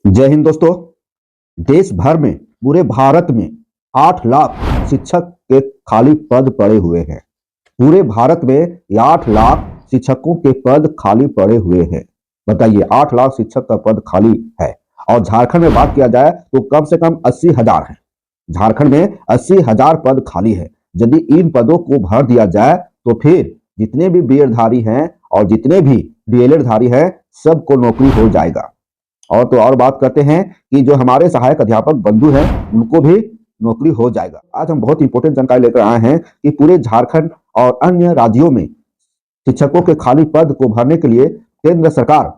जय हिंद दोस्तों। देश भर में पूरे भारत में 8 लाख शिक्षक के खाली पद पड़े हुए हैं। पूरे भारत में ये 8 लाख शिक्षकों के पद खाली पड़े हुए हैं। बताइए, 8 लाख शिक्षक का पद खाली है। और झारखंड में बात किया जाए तो कम से कम 80,000 है। झारखंड में 80,000 पद खाली है। यदि इन पदों को भर दिया जाए तो फिर जितने भी बीएडधारी हैं और जितने भी डीएलएड धारी हैं सबको नौकरी हो जाएगा। और तो और बात करते हैं कि जो हमारे सहायक अध्यापक बंधु हैं उनको भी नौकरी हो जाएगा। आज हम बहुत इंपॉर्टेंट जानकारी लेकर आए हैं कि पूरे झारखंड और अन्य राज्यों में शिक्षकों के खाली पद को भरने के लिए केंद्र सरकार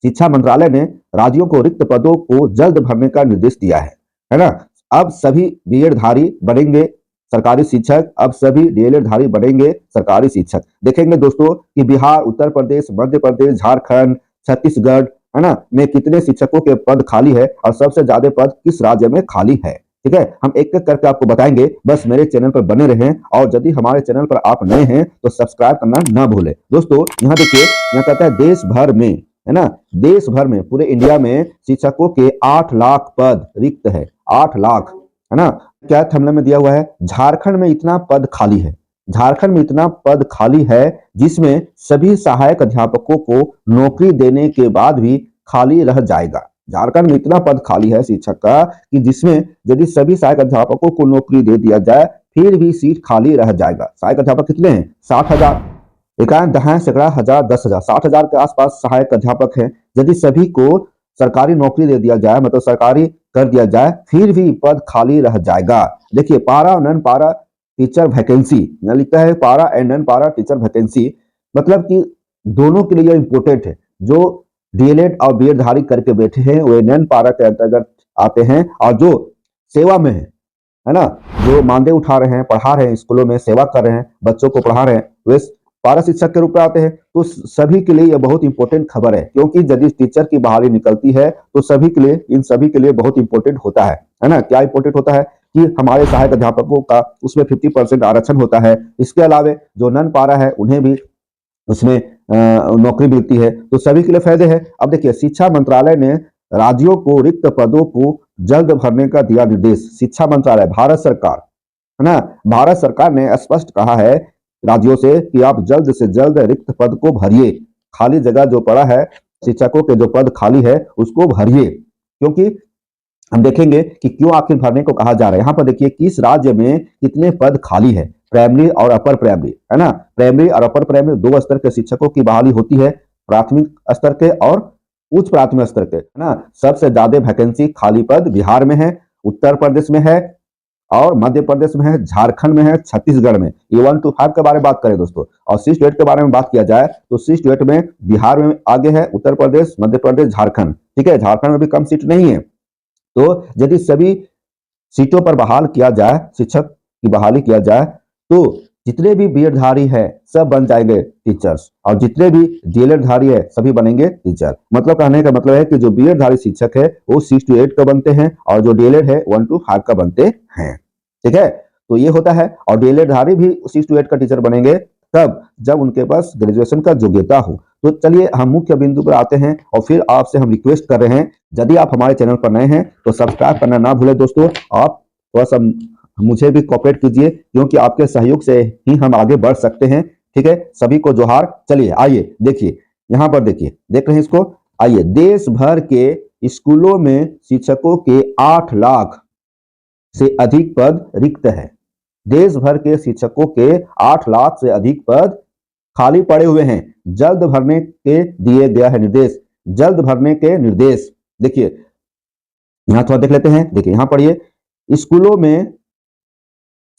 शिक्षा मंत्रालय ने राज्यों को रिक्त पदों को जल्द भरने का निर्देश दिया है ना। अब सभी बीएड धारी बनेंगे सरकारी शिक्षक, अब सभी डीएलएड धारी बनेंगे सरकारी शिक्षक। देखेंगे दोस्तों कि बिहार, उत्तर प्रदेश, मध्य प्रदेश, झारखंड, छत्तीसगढ़ है ना में कितने शिक्षकों के पद खाली है और सबसे ज्यादा पद किस राज्य में खाली है। ठीक है, हम एक एक करके आपको बताएंगे। बस मेरे चैनल पर बने रहें और यदि हमारे चैनल पर आप नए हैं तो सब्सक्राइब करना ना भूलें। दोस्तों यहाँ देखिए, यहाँ कहता है देश भर में, है ना, देश भर में पूरे इंडिया में शिक्षकों के 8 लाख पद रिक्त है। 8 लाख, है ना। क्या थंबनेल में दिया हुआ है, झारखंड में इतना पद खाली है। झारखंड में इतना पद खाली है जिसमें सभी सहायक अध्यापकों को नौकरी देने के बाद भी खाली रह जाएगा। झारखंड में इतना पद खाली है शिक्षक का कि जिसमें यदि सभी सहायक अध्यापकों को नौकरी दे दिया जाए फिर भी सीट खाली रह जाएगा। सहायक अध्यापक कितने हैं? 60,000। इकाई दहाई सैकड़ा हजार 10,000, 60,000 के आसपास सहायक अध्यापक हैं। यदि सभी को सरकारी नौकरी दे दिया जाए, मतलब सरकारी कर दिया जाए, फिर भी पद खाली रह जाएगा। देखिए, पारा नन पारा टीचर वैकेंसी, यहाँ लिखता है पारा एंड नन पारा टीचर वैकेंसी, मतलब कि दोनों के लिए इंपोर्टेंट है। जो डीएलएड और बीएड धारी करके बैठे हैं वे नन पारा के अंतर्गत आते हैं, और जो सेवा में है ना, जो मानदेय उठा रहे हैं, पढ़ा रहे हैं, स्कूलों में सेवा कर रहे हैं, बच्चों को पढ़ा रहे हैं, वे पारा शिक्षक के रूप में आते हैं। तो सभी के लिए यह बहुत इंपॉर्टेंट खबर है, क्योंकि यदि टीचर की बहाली निकलती है तो सभी के लिए, इन सभी के लिए बहुत इंपॉर्टेंट होता है ना। क्या इंपॉर्टेंट होता है कि हमारे सहायक अध्यापकों का उसमें 50% आरक्षण होता है। इसके अलावा जो नन पारा है उन्हें भी उसमें नौकरी मिलती है, तो सभी के लिए फायदे हैं। अब देखिए, शिक्षा मंत्रालय ने राज्यों को रिक्त पदों को जल्द भरने का दिया निर्देश। शिक्षा मंत्रालय, भारत सरकार, है ना, भारत सरकार ने स्पष्ट कहा है राज्यों से कि आप जल्द से जल्द रिक्त पद को भरिए। खाली जगह जो पड़ा है, शिक्षकों के जो पद खाली है उसको भरिए, क्योंकि हम देखेंगे कि क्यों आखिर भरने को कहा जा रहा है। यहाँ पर देखिए किस राज्य में कितने पद खाली है। प्राइमरी और अपर प्राइमरी, है ना, प्राइमरी और अपर प्राइमरी 2 स्तर के शिक्षकों की बहाली होती है, प्राथमिक स्तर के और उच्च प्राथमिक स्तर के, है ना। सबसे ज्यादा वैकेंसी खाली पद बिहार में है, उत्तर प्रदेश में है और मध्य प्रदेश में है, झारखंड में है, छत्तीसगढ़ में। ये 1 to 5 के बारे में बात करें दोस्तों, और 6 to 8 के बारे में बात किया जाए तो 6 to 8 में बिहार में आगे है, उत्तर प्रदेश, मध्य प्रदेश, झारखंड। ठीक है, झारखंड में भी कम सीट नहीं है। तो यदि सभी सीटों पर बहाल किया जाए, शिक्षक की बहाली किया जाए, तो जितने भी बीएड धारी है सब बन जाएंगे टीचर्स, और जितने भी डीएलएड धारी है सभी बनेंगे टीचर। मतलब कहने का मतलब है कि जो बीएड धारी शिक्षक है वो 6 to 8 का बनते हैं और जो डीएलएड है 1 to 5 का बनते हैं। ठीक है, तो ये होता है। और डीएलएड धारी भी 6 to 8 का टीचर बनेंगे तब जब उनके पास ग्रेजुएशन का योग्यता हो। तो चलिए हम मुख्य बिंदु पर आते हैं, और फिर आपसे हम रिक्वेस्ट कर रहे हैं, यदि आप हमारे चैनल पर नए हैं तो सब्सक्राइब करना ना भूलें दोस्तों। आप थोड़ा सा मुझे भी कोऑपरेट कीजिए, क्योंकि आपके सहयोग से ही हम आगे बढ़ सकते हैं। ठीक है, सभी को जोहार। चलिए आइए देखिए, यहाँ पर देखिए, देख रहे हैं इसको। आइए, देश भर के स्कूलों में शिक्षकों के 8 लाख से अधिक पद रिक्त है। देश भर के शिक्षकों के 8 लाख से अधिक पद खाली पड़े हुए हैं। जल्द भरने के दिए गया है निर्देश, जल्द भरने के निर्देश। देखिए यहां थोड़ा देख लेते हैं। देखिए यहां पढ़िए, स्कूलों में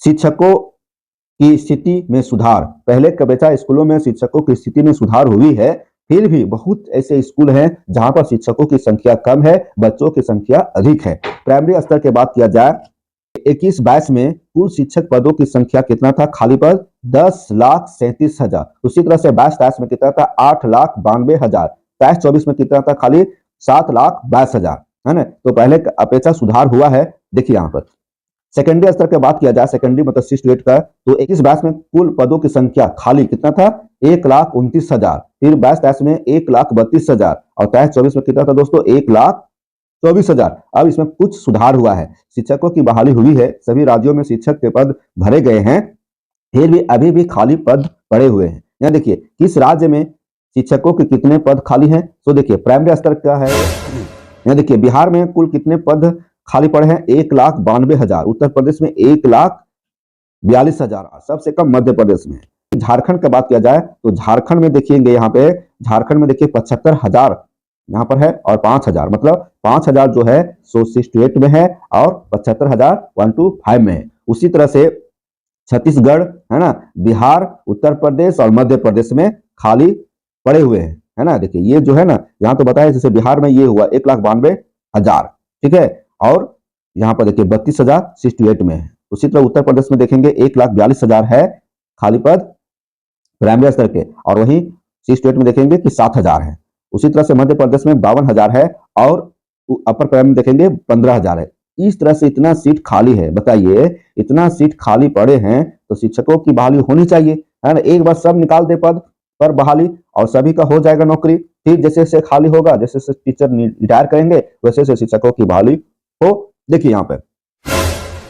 शिक्षकों की स्थिति में सुधार। पहले का बेटा स्कूलों में शिक्षकों की स्थिति में सुधार हुई है, फिर भी बहुत ऐसे स्कूल हैं जहां पर शिक्षकों की संख्या कम है, बच्चों की संख्या अधिक है। प्राइमरी स्तर की बात किया जाए, 21-22 में कुल शिक्षक पदों की संख्या कितना था खाली पद? 10,37,000। उसी तरह से 22-23 में कितना था? 8,92,000। 23-24 में कितना था खाली? 7,22,000, है ना। तो पहले अपेक्षा सुधार हुआ है। देखिए यहाँ पर सेकेंडरी स्तर की बात किया जाए, सेकेंडरी मतलब 6 to 8 का, तो 21-22 में कुल पदों की संख्या खाली कितना था? 1,29,000। फिर 22-23 में 1,32,000 और 23-24 में कितना था दोस्तों? 24,000। अब इसमें कुछ सुधार हुआ है, शिक्षकों की बहाली हुई है, सभी राज्यों में शिक्षक के पद भरे गए हैं, फिर भी अभी भी खाली पद पड़े हुए हैं। यहाँ देखिए किस राज्य में शिक्षकों के कितने पद खाली हैं। तो देखिए प्राइमरी स्तर का है, यहाँ देखिए बिहार में कुल कितने पद खाली पड़े हैं, 1,92,000। उत्तर प्रदेश में 1,42,000। सबसे कम मध्य प्रदेश में। झारखंड की बात किया जाए तो झारखंड में देखिएंगे, यहाँ पे झारखंड में देखिए 75,000 यहाँ पर है और 5,000, मतलब 5,000 जो है 168 में है और 75,000 125 में है। उसी तरह से छत्तीसगढ़ है ना, बिहार, उत्तर प्रदेश और मध्य प्रदेश में खाली पड़े हुए हैं, है ना। देखिए ये जो है ना, यहाँ तो बताया जैसे बिहार में ये हुआ 1,92,000, ठीक है, और यहाँ पर देखिए 32,000 68 में है। उसी तरह उत्तर प्रदेश में देखेंगे 1,42,000 है खाली पद प्राइमरी स्तर के, और वहीं 68 में देखेंगे कि 7,000 है। उसी तरह से मध्य प्रदेश में 52,000 है और अपर प्राइमरी में देखेंगे 15,000 है। इस तरह से इतना सीट खाली है, बताइए इतना सीट खाली पड़े हैं तो शिक्षकों की बहाली होनी चाहिए, है ना। एक बार सब निकाल दे पद पर बहाली और सभी का हो जाएगा नौकरी। फिर जैसे जैसे खाली होगा, जैसे जैसे टीचर रिटायर करेंगे वैसे वैसे शिक्षकों की बहाली हो। देखिए यहाँ पे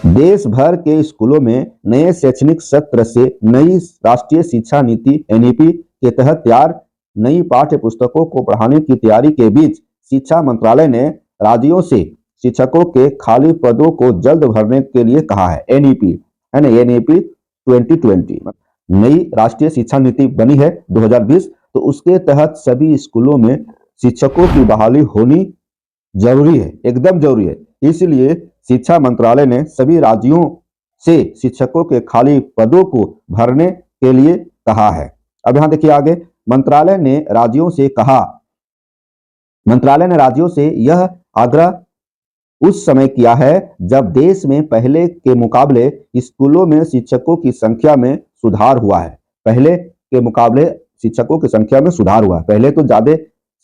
देश भर के स्कूलों में नए शैक्षणिक सत्र से नई राष्ट्रीय शिक्षा नीति एनईपी के तहत तैयार नई पाठ्य पुस्तकों को पढ़ाने की तैयारी के बीच शिक्षा मंत्रालय ने राज्यों से शिक्षकों के खाली पदों को जल्द भरने के लिए कहा है। एनईपी है ना, एनईपी 2020 नई राष्ट्रीय शिक्षा नीति बनी है 2020, तो उसके तहत सभी स्कूलों में शिक्षकों की बहाली होनी जरूरी है, एकदम जरूरी है। इसलिए शिक्षा मंत्रालय ने सभी राज्यों से शिक्षकों के खाली पदों को भरने के लिए कहा है। अब यहां देखिए आगे, मंत्रालय ने राज्यों से यह आग्रह उस समय किया है जब देश में पहले के मुकाबले स्कूलों में शिक्षकों की संख्या में सुधार हुआ है। पहले के मुकाबले शिक्षकों की संख्या में सुधार हुआ है। पहले तो ज्यादा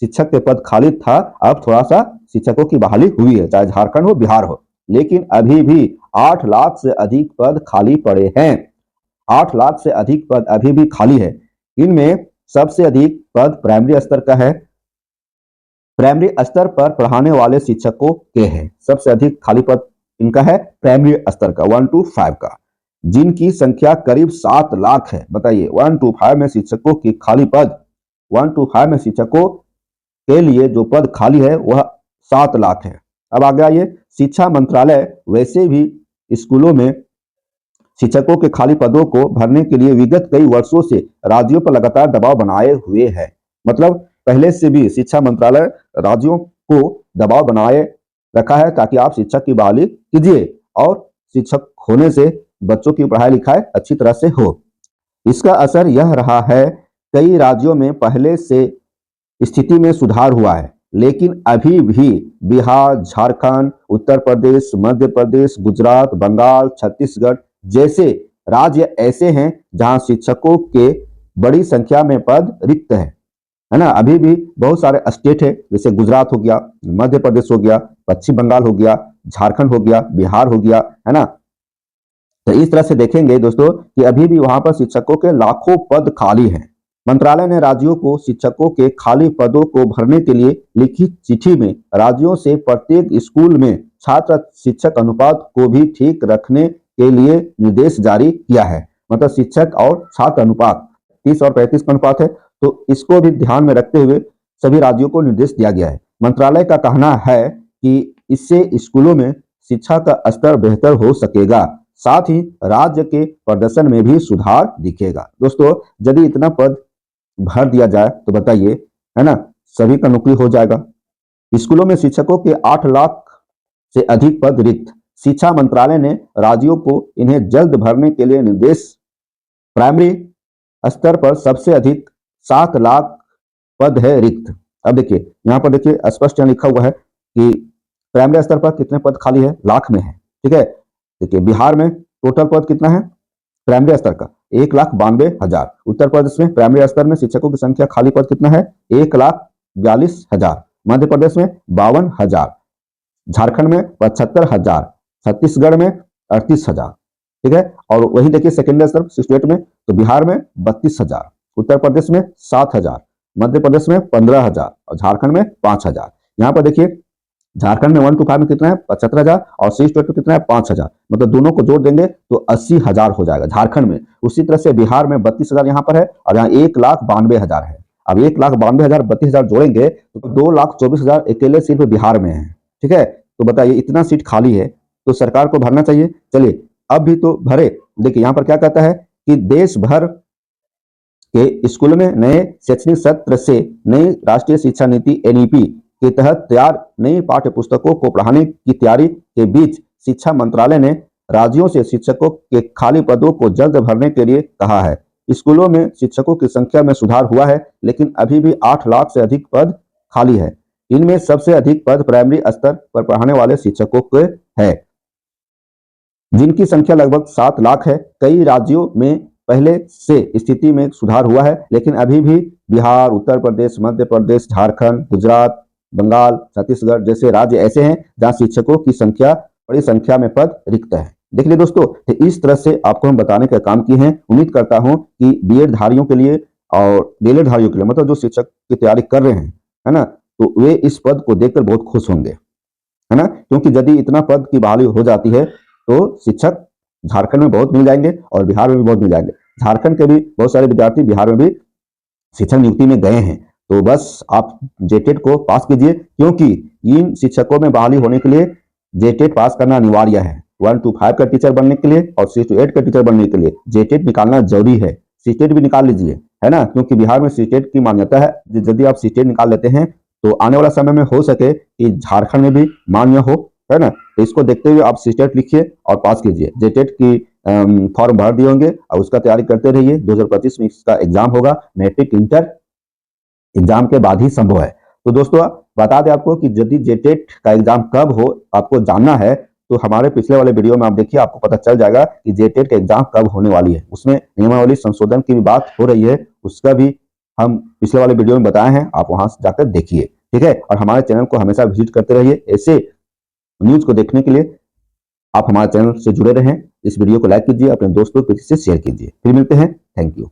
शिक्षक के पद खाली था, अब थोड़ा सा शिक्षकों की बहाली हुई है, चाहे झारखंड हो बिहार हो, लेकिन अभी भी 8 लाख से अधिक पद खाली पड़े हैं। 8 लाख से अधिक पद अभी भी खाली है। इनमें सबसे अधिक पद प्राइमरी स्तर का है, प्राइमरी स्तर पर पढ़ाने वाले शिक्षकों के हैं। सबसे अधिक खाली पद इनका है प्राइमरी स्तर का 1 to 5 का, जिनकी संख्या करीब 7 लाख है। बताइए 1 to 5 में शिक्षकों की खाली पद, 1 to 5 में शिक्षकों के लिए जो पद खाली है वह 7 लाख है। अब आगे आइए, शिक्षा मंत्रालय वैसे भी स्कूलों में शिक्षकों के खाली पदों को भरने के लिए विगत कई वर्षों से राज्यों पर लगातार दबाव बनाए हुए है। मतलब पहले से भी शिक्षा मंत्रालय राज्यों को दबाव बनाए रखा है ताकि आप शिक्षक की बहाली कीजिए और शिक्षक होने से बच्चों की पढ़ाई लिखाई अच्छी तरह से हो। इसका असर यह रहा है कई राज्यों में पहले से स्थिति में सुधार हुआ है, लेकिन अभी भी बिहार, झारखंड, उत्तर प्रदेश, मध्य प्रदेश, गुजरात, बंगाल, छत्तीसगढ़ जैसे राज्य ऐसे हैं जहां शिक्षकों के बड़ी संख्या में पद रिक्त है ना। अभी भी बहुत सारे स्टेट है, जैसे गुजरात हो गया, मध्य प्रदेश हो गया, पश्चिम बंगाल हो गया, झारखंड हो गया, बिहार हो गया, है ना। तो इस तरह से देखेंगे दोस्तों कि अभी भी वहां पर शिक्षकों के लाखों पद खाली हैं। मंत्रालय ने राज्यों को शिक्षकों के खाली पदों को भरने के लिए लिखी चिट्ठी में राज्यों से प्रत्येक स्कूल में छात्र शिक्षक अनुपात को भी ठीक रखने के लिए निर्देश जारी किया है। मतलब शिक्षक और छात्र अनुपात 30 और 35 का अनुपात है, तो इसको भी ध्यान में रखते हुए सभी राज्यों को निर्देश दिया गया है। मंत्रालय का कहना है कि इससे स्कूलों में शिक्षा का स्तर बेहतर हो सकेगा, साथ ही राज्य के प्रदर्शन में भी सुधार दिखेगा। दोस्तों यदि इतना पद भर दिया जाए तो बताइए, है ना, सभी का नौकरी हो जाएगा। स्कूलों में शिक्षकों के 8 लाख से अधिक पद रिक्त, शिक्षा मंत्रालय ने राज्यों को इन्हें जल्द भरने के लिए निर्देश। प्राइमरी स्तर पर सबसे अधिक 7 लाख पद है रिक्त। अब देखिए यहाँ पर देखिए स्पष्ट लिखा हुआ है कि प्राइमरी स्तर पर कितने पद खाली है, लाख में है, ठीक है। देखिए बिहार में टोटल पद कितना है प्राइमरी स्तर का 1,92,000। उत्तर प्रदेश में प्राइमरी स्तर में शिक्षकों की संख्या खाली पद कितना है 1,42,000। मध्य प्रदेश में 52,000, झारखंड में 75,000, छत्तीसगढ़ में 38,000, ठीक है। और वही देखिए सेकेंडरी स्तर स्टेट में तो बिहार में 32,000, उत्तर प्रदेश में 7,000, मध्य प्रदेश में 15,000 और झारखंड में 5,000। यहाँ पर देखिए झारखंड में 1 to 5 में कितना है 75,000 और 6 to 8 में कितना है 5,000, मतलब दोनों को जोड़ देंगे तो 80,000 हो जाएगा झारखंड में। उसी तरह से बिहार में 32,000 यहाँ पर है और यहाँ 1,92,000 है। अब 1,92,000 32,000 जोड़ेंगे तो 2,24,000 अकेले सिर्फ बिहार में है। ठीक है, तो बताइए इतना सीट खाली है तो सरकार को भरना चाहिए। चलिए अब भी तो भरे। देखिए यहाँ पर क्या कहता है कि देश भर के स्कूलों में नए शैक्षणिक सत्र से नई राष्ट्रीय शिक्षा नीति एनईपी के तहत तैयार नई पाठ्य पुस्तकों को पढ़ाने की तैयारी के बीच शिक्षा मंत्रालय ने राज्यों से शिक्षकों के खाली पदों को जल्द भरने के लिए कहा है। स्कूलों में शिक्षकों की संख्या में सुधार हुआ है, लेकिन अभी भी 8 लाख से अधिक पद खाली है। इनमें सबसे अधिक पद प्राइमरी स्तर पर पढ़ाने वाले शिक्षकों के है, जिनकी संख्या लगभग 7 लाख है। कई राज्यों में पहले से स्थिति में सुधार हुआ है, लेकिन अभी भी बिहार, उत्तर प्रदेश, मध्य प्रदेश, झारखंड, गुजरात, बंगाल, छत्तीसगढ़ जैसे राज्य ऐसे हैं जहां शिक्षकों की संख्या बड़ी संख्या में पद रिक्त है। देख लिया दोस्तों, तो इस तरह से आपको हम बताने का काम किए हैं। उम्मीद करता हूं कि बीएड धारियों के लिए और डीएलएड धारियों के लिए, मतलब जो शिक्षक की तैयारी कर रहे हैं, है ना, तो वे इस पद को देखकर बहुत खुश होंगे, है ना, क्योंकि यदि इतना पद की बहाली हो जाती है तो शिक्षक झारखंड में बहुत मिल जाएंगे और बिहार में भी बहुत मिल जाएंगे। झारखंड के भी बहुत सारे विद्यार्थी बिहार में भी शिक्षक नियुक्ति में गए हैं। तो बस आप जेटेट को पास कीजिए, क्योंकि इन शिक्षकों में बहाली होने के लिए जेटेट पास करना अनिवार्य है। 1 to 5 का टीचर बनने के लिए और 6 to 8 का टीचर बनने के लिए जेटेट निकालना जरूरी है। सीटेट भी निकाल लीजिए, है ना, क्योंकि बिहार में सीटेट की मान्यता है। यदि आप सीटेट निकाल लेते हैं तो आने वाला समय में हो सके कि झारखंड में भी मान्य हो, है ना। तो इसको देखते हुए आप सीटेट लिखिए और पास कीजिए। जेटेट की फॉर्म भर दिए होंगे और उसका तैयारी करते रहिए। 2025 में इसका एग्जाम होगा, मैट्रिक इंटर एग्जाम के बाद ही संभव है। तो दोस्तों बता दें आपको कि यदि जेटेट का एग्जाम कब हो आपको जानना है तो हमारे पिछले वाले वीडियो में आप देखिए, आपको पता चल जाएगा कि जेटेट का एग्जाम कब होने वाली है। उसमें नियमावली संशोधन की भी बात हो रही है, उसका भी हम पिछले वाले वीडियो में बताए हैं, आप वहां से जाकर देखिए। ठीक है, और हमारे चैनल को हमेशा विजिट करते रहिए। ऐसे न्यूज को देखने के लिए आप हमारे चैनल से जुड़े रहें। इस वीडियो को लाइक कीजिए, अपने दोस्तों को किसी से शेयर कीजिए। फिर मिलते हैं, थैंक यू।